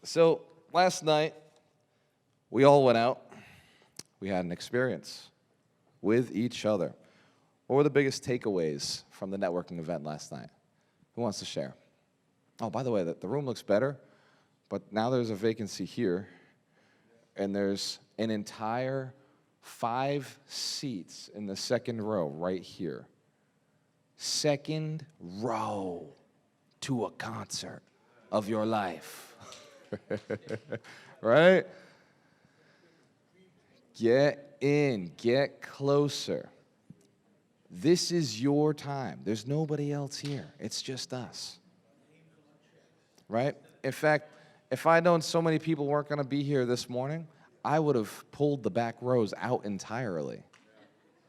So last night, we all went out. We had an experience with each other. What were the biggest takeaways from the networking event last night? Who wants to share? Oh, by the way, the room looks better, but now there's a vacancy here, and there's an entire 5 seats in the second row right here. Second row to a concert of your life. Right? Get in, get closer. This is your time. There's nobody else here. It's just us. Right? In fact, if I'd known so many people weren't going to be here this morning, I would have pulled the back rows out entirely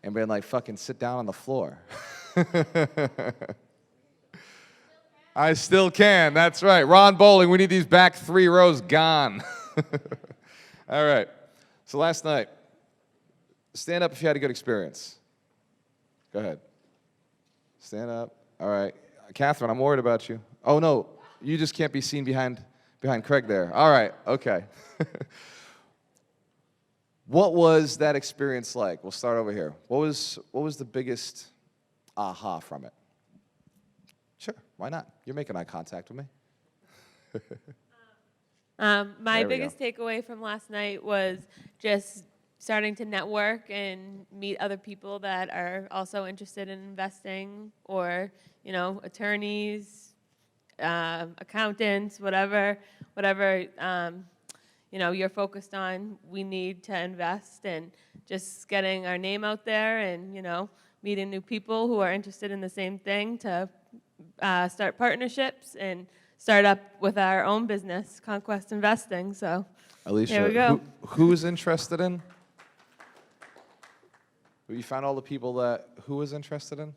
and been like, fucking sit down on the floor. I still can. That's right. Ron Bowling, we need these back 3 rows gone. All right. So last night, stand up if you had a good experience. Go ahead. Stand up. All right. Catherine, I'm worried about you. Oh, no. You just can't be seen behind Craig there. All right. Okay. What was that experience like? We'll start over here. What was the biggest aha from it? Sure. Why not? You're making eye contact with me. My biggest takeaway from last night was just starting to network and meet other people that are also interested in investing, or, attorneys, accountants, whatever, you're focused on. We need to invest, and just getting our name out there and, meeting new people who are interested in the same thing to start partnerships and start up with our own business, Conquest Investing. So Alicia, here we go. Who's interested in? You found all the people who was interested in?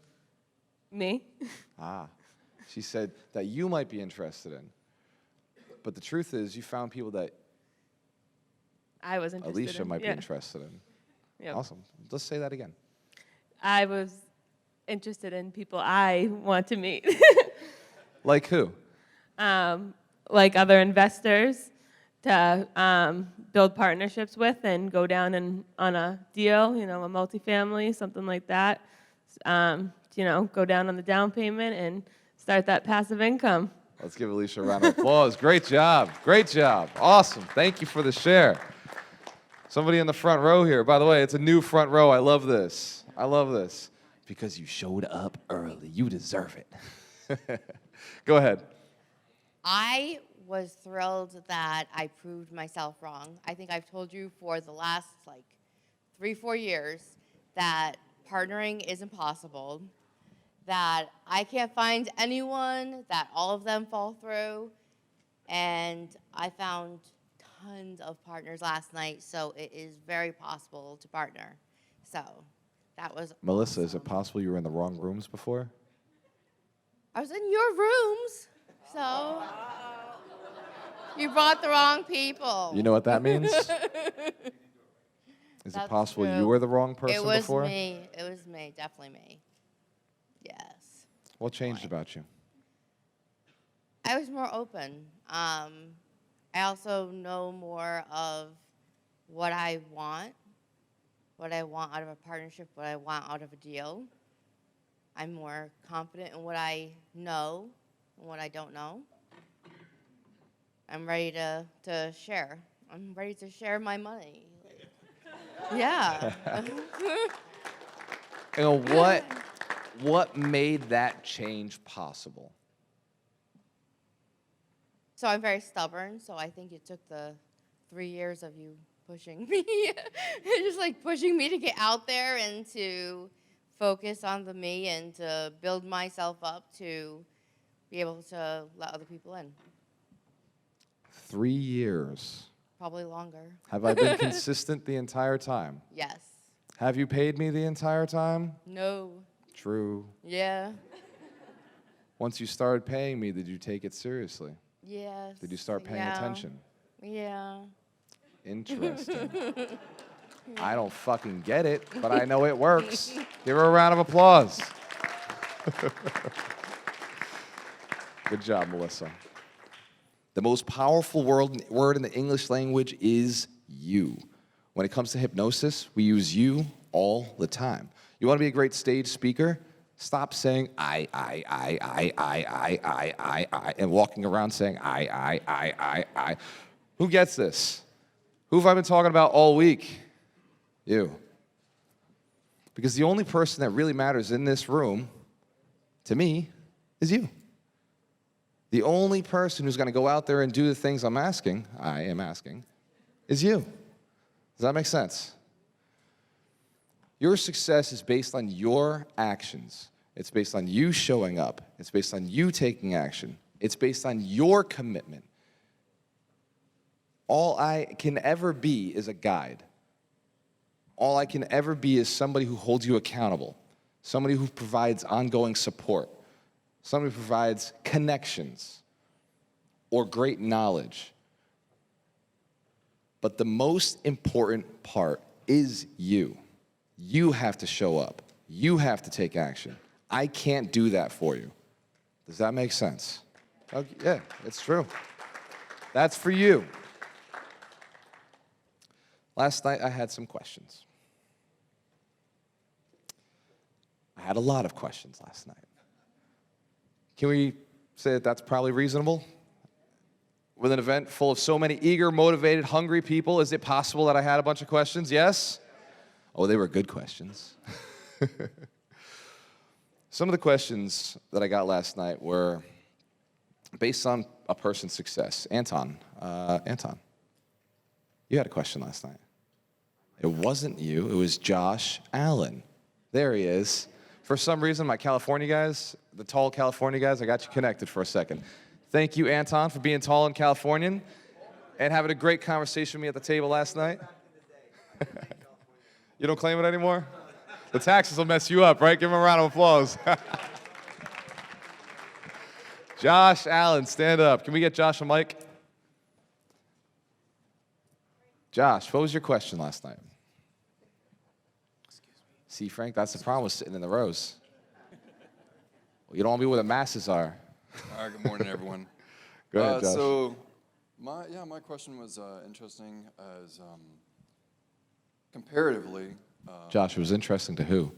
Me. She said that you might be interested in. But the truth is, you found people that I was interested in. Alicia might be interested in. Yep. Awesome. Let's say that again. I was interested in people I want to meet. Like who? Like other investors to build partnerships with and go down on a deal, a multifamily, something like that. Go down on the down payment and start that passive income. Let's give Alicia a round of applause. Great job. Great job. Awesome. Thank you for the share. Somebody in the front row here. By the way, it's a new front row. I love this. I love this. Because you showed up early. You deserve it. Go ahead. I was thrilled that I proved myself wrong. I think I've told you for the last 3-4 years that partnering is impossible, that I can't find anyone, that all of them fall through, and I found tons of partners last night, so it is very possible to partner. So that was Melissa, awesome. is it possible you were in the wrong rooms before? I was in your rooms, so you brought the wrong people. You know what that means? Is That's it possible true. you were the wrong person It was before? me. It was me. Definitely me. Yes. What changed about you? I was more open. I also know more of what I want out of a partnership, what I want out of a deal. I'm more confident in what I know and what I don't know. I'm ready to share. I'm ready to share my money. Yeah. What made that change possible? So I'm very stubborn, so I think it took the 3 years of you pushing me, just pushing me to get out there and to focus on the me and to build myself up to be able to let other people in. 3 years. Probably longer. Have I been consistent the entire time? Yes. Have you paid me the entire time? No. True. Yeah. Once you started paying me, did you take it seriously? Yes. Did you start paying attention? Yeah. Interesting. I don't fucking get it, but I know it works. Give her a round of applause. Good job, Melissa. The most powerful word in the English language is you. When it comes to hypnosis, we use you all the time. You want to be a great stage speaker? Stop saying I, and walking around saying I. Who gets this? Who have I been talking about all week? You. Because the only person that really matters in this room, to me, is you. The only person who's going to go out there and do the things I am asking, is you. Does that make sense? Your success is based on your actions. It's based on you showing up. It's based on you taking action. It's based on your commitment. All I can ever be is a guide. All I can ever be is somebody who holds you accountable, somebody who provides ongoing support, somebody who provides connections or great knowledge. But the most important part is you. You have to show up. You have to take action. I can't do that for you. Does that make sense? Okay, yeah, it's true. That's for you. Last night I had some questions. I had a lot of questions last night. Can we say that that's probably reasonable? With an event full of so many eager, motivated, hungry people, is it possible that I had a bunch of questions? Yes? Oh, they were good questions. Some of the questions that I got last night were based on a person's success. Anton, you had a question last night. It wasn't you, it was Josh Allen. There he is. For some reason, my California guys, the tall California guys, I got you connected for a second. Thank you, Anton, for being tall and Californian and having a great conversation with me at the table last night. You don't claim it anymore? The taxes will mess you up, right? Give him a round of applause. Josh Allen, stand up. Can we get Josh a mic? Josh, what was your question last night? See, Frank, that's the problem with sitting in the rows. Well, you don't want to be where the masses are. All right, good morning, everyone. Go ahead, Josh. So, my question was interesting as comparatively. Josh, it was interesting to who?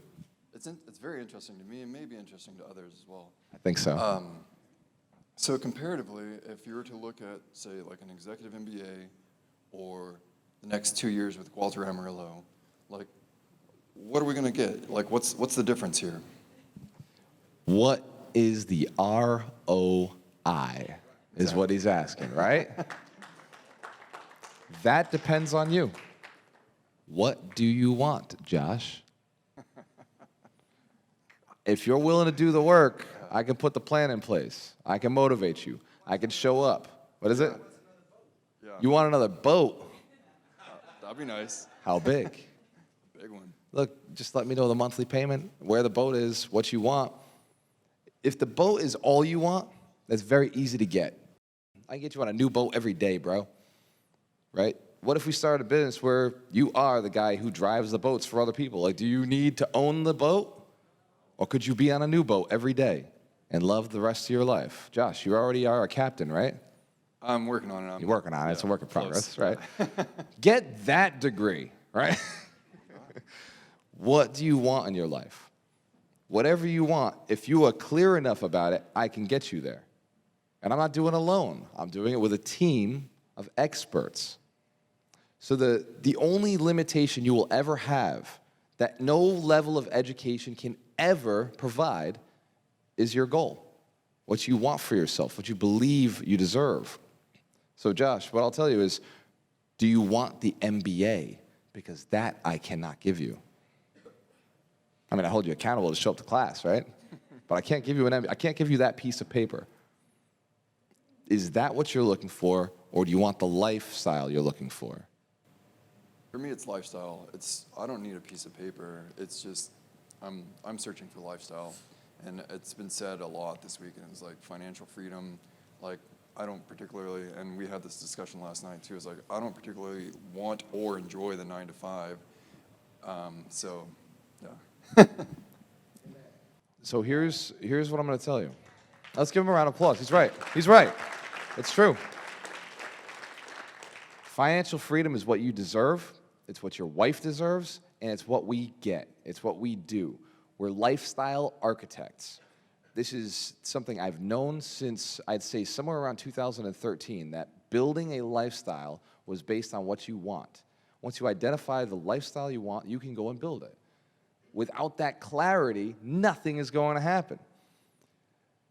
It's very interesting to me and maybe interesting to others as well. I think so. So comparatively, if you were to look at, say, like an executive MBA or the next 2 years with Walter Amarillo, like, what are we going to get? Like, what's the difference here? What is the ROI is what he's asking, right? That depends on you. What do you want, Josh? If you're willing to do the work, I can put the plan in place. I can motivate you. I can show up. What is it? Yeah. You want another boat? That'd be nice. How big? Big one. Look, just let me know the monthly payment, where the boat is, what you want. If the boat is all you want, that's very easy to get. I can get you on a new boat every day, bro. Right? What if we started a business where you are the guy who drives the boats for other people? Like, do you need to own the boat? Or could you be on a new boat every day and love the rest of your life? Josh, you already are a captain, right? I'm working on it. You're working on it. It's a work in progress, close. right? Get that degree, right? What do you want in your life? Whatever you want, if you are clear enough about it, I can get you there. And I'm not doing it alone. I'm doing it with a team of experts. So the only limitation you will ever have that no level of education can ever provide is your goal, what you want for yourself, what you believe you deserve. So Josh, what I'll tell you is, do you want the MBA? Because that I cannot give you. I mean, I hold you accountable to show up to class, right? But I can't give you an MBA. I can't give you that piece of paper. Is that what you're looking for, or do you want the lifestyle you're looking for? For me, it's lifestyle. I don't need a piece of paper. It's just I'm searching for lifestyle, and it's been said a lot this weekend. It's like financial freedom. Like, I don't particularly, and we had this discussion last night too. It's like I don't particularly want or enjoy the 9 to 5. So, yeah. So here's what I'm going to tell you. Let's give him a round of applause. He's right. He's right. It's true. Financial freedom is what you deserve, it's what your wife deserves, and it's what we get. It's what we do. We're lifestyle architects. This is something I've known since, I'd say, somewhere around 2013, that building a lifestyle was based on what you want. Once you identify the lifestyle you want, you can go and build it. Without that clarity, nothing is going to happen.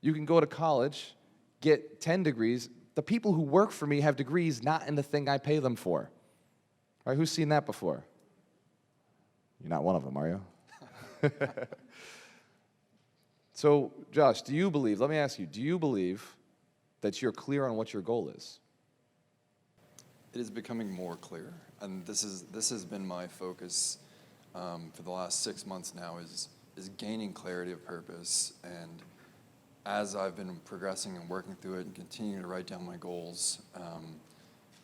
You can go to college, get 10 degrees. The people who work for me have degrees not in the thing I pay them for. Right? Who's seen that before? You're not one of them, are you? So, Josh, do you believe, let me ask you, do you believe that you're clear on what your goal is? It is becoming more clear, and this has been my focus for the last 6 months now, is gaining clarity of purpose. And as I've been progressing and working through it and continuing to write down my goals,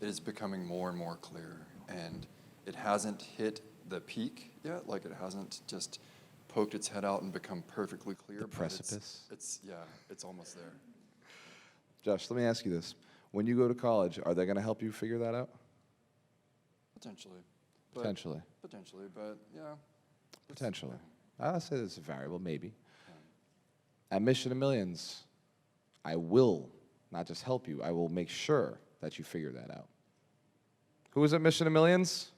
it is becoming more and more clear. And it hasn't hit the peak yet, like it hasn't just poked its head out and become perfectly clear. The precipice? It's almost there. Josh, let me ask you this. When you go to college, are they going to help you figure that out? Potentially. Potentially. Potentially, but yeah. Potentially. I'll say this is a variable, maybe. At Mission to Millions, I will not just help you, I will make sure that you figure that out. Who was at Mission to Millions?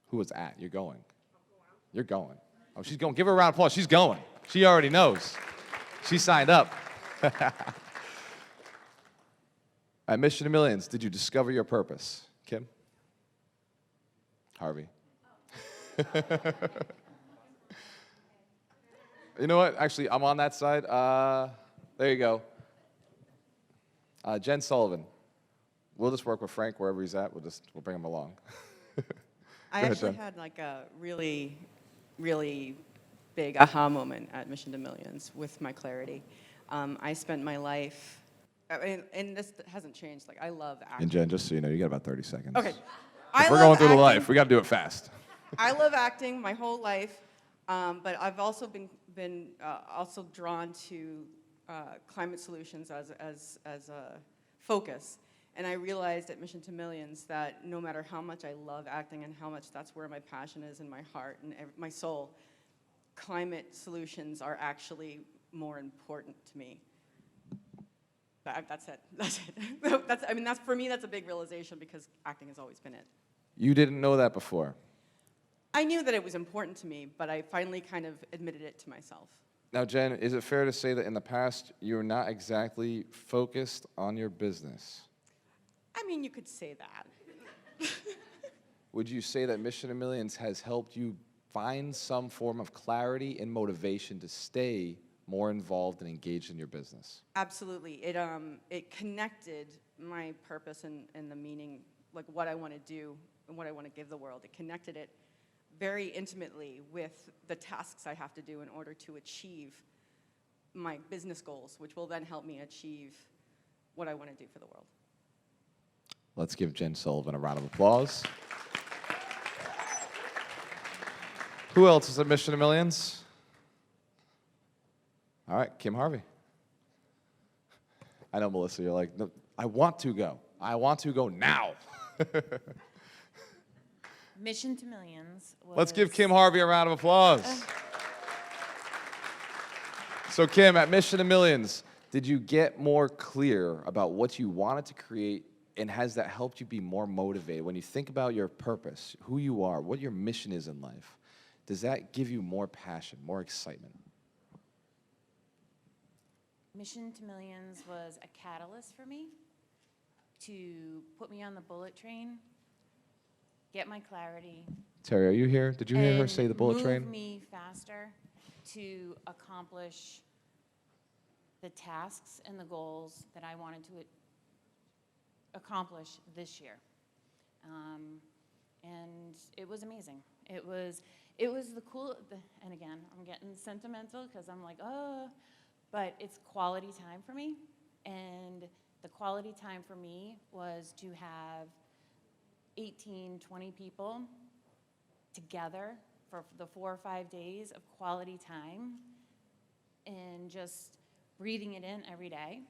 Who was at? You're going. You're going. Oh, she's going. Give her a round of applause. She's going. She already knows. She signed up. At Mission to Millions, did you discover your purpose? Kim? Harvey? You know what? Actually, I'm on that side. There you go. Jen Sullivan. We'll just work with Frank wherever he's at. We'll bring him along. I ahead, actually Jen. had like a really, really big aha moment at Mission to Millions with my clarity. I spent my life, and this hasn't changed, like I love acting. And Jen, just so you know, you got about 30 seconds. Okay. If we're going through the life, we got to do it fast. I love acting my whole life, but I've also been also drawn to climate solutions as a focus. And I realized at Mission to Millions that no matter how much I love acting and how much that's where my passion is in my heart and my soul, climate solutions are actually more important to me. That's it. That's it. That's for me, that's a big realization because acting has always been it. You didn't know that before. I knew that it was important to me, but I finally kind of admitted it to myself. Now, Jen, is it fair to say that in the past you were not exactly focused on your business? I mean, you could say that. Would you say that Mission to Millions has helped you find some form of clarity and motivation to stay more involved and engaged in your business? Absolutely. It connected my purpose and the meaning, like what I want to do and what I want to give the world. It connected it very intimately with the tasks I have to do in order to achieve my business goals, which will then help me achieve what I want to do for the world. Let's give Jen Sullivan a round of applause. Who else is at Mission to Millions? All right, Kim Harvey. I know, Melissa, you're like, no, I want to go. I want to go now. Mission to Millions was... Let's give Kim Harvey a round of applause. So, Kim, at Mission to Millions, did you get more clear about what you wanted to create, and has that helped you be more motivated? When you think about your purpose, who you are, what your mission is in life, does that give you more passion, more excitement? Mission to Millions was a catalyst for me to put me on the bullet train, get my clarity. Terry, are you here? Did you hear her say the bullet move train? me faster to accomplish the tasks and the goals that I wanted to accomplish this year. And it was amazing. It was the cool, and again, I'm getting sentimental because I'm like, oh, but it's quality time for me. And the quality time for me was to have 18, 20 people together for the 4 or 5 days of quality time and just breathing it in every day.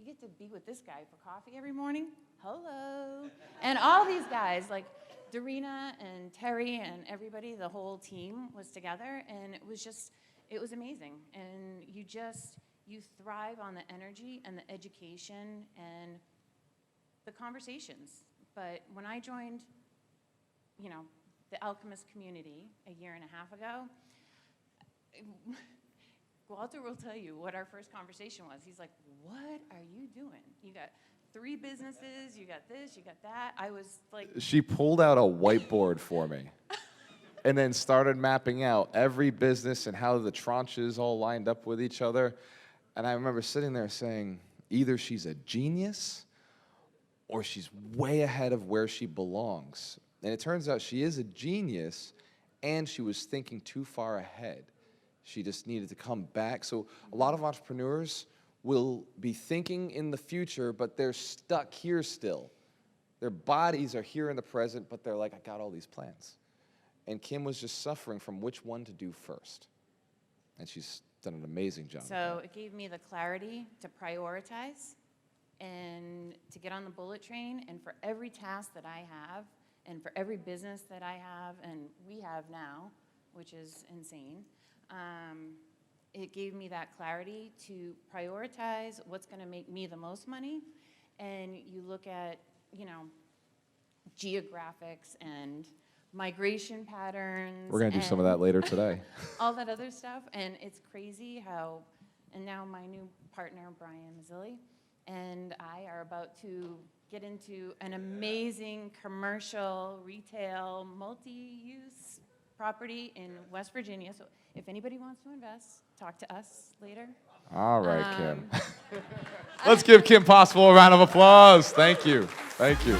you get to be with this guy for coffee every morning. Hello. And all these guys, like Darina and Terry and everybody, the whole team was together, and it was amazing. And you thrive on the energy and the education and the conversations. But when I joined, the Alchemist community a year and a half ago, Walter will tell you what our first conversation was. He's like, what are you doing? You got 3 businesses, you got this, you got that. I was like... She pulled out a whiteboard for me and then started mapping out every business and how the tranches all lined up with each other. And I remember sitting there saying, either she's a genius or she's way ahead of where she belongs. And it turns out she is a genius, and she was thinking too far ahead. She just needed to come back. So a lot of entrepreneurs will be thinking in the future, but they're stuck here still. Their bodies are here in the present, but they're like, I got all these plans. And Kim was just suffering from which one to do first. And she's done an amazing job. So it gave me the clarity to prioritize and to get on the bullet train. And for every task that I have, and for every business that I have, and we have now, which is insane, it gave me that clarity to prioritize what's going to make me the most money. And you look at, geographics and migration patterns. We're going to do some of that later today. All that other stuff. And it's crazy how, and now my new partner, Brian Mazzilli, and I are about to get into an amazing commercial, retail, multi-use property in West Virginia. So if anybody wants to invest, talk to us later. All right, Kim. Let's give Kim Possible a round of applause. Thank you. Thank you.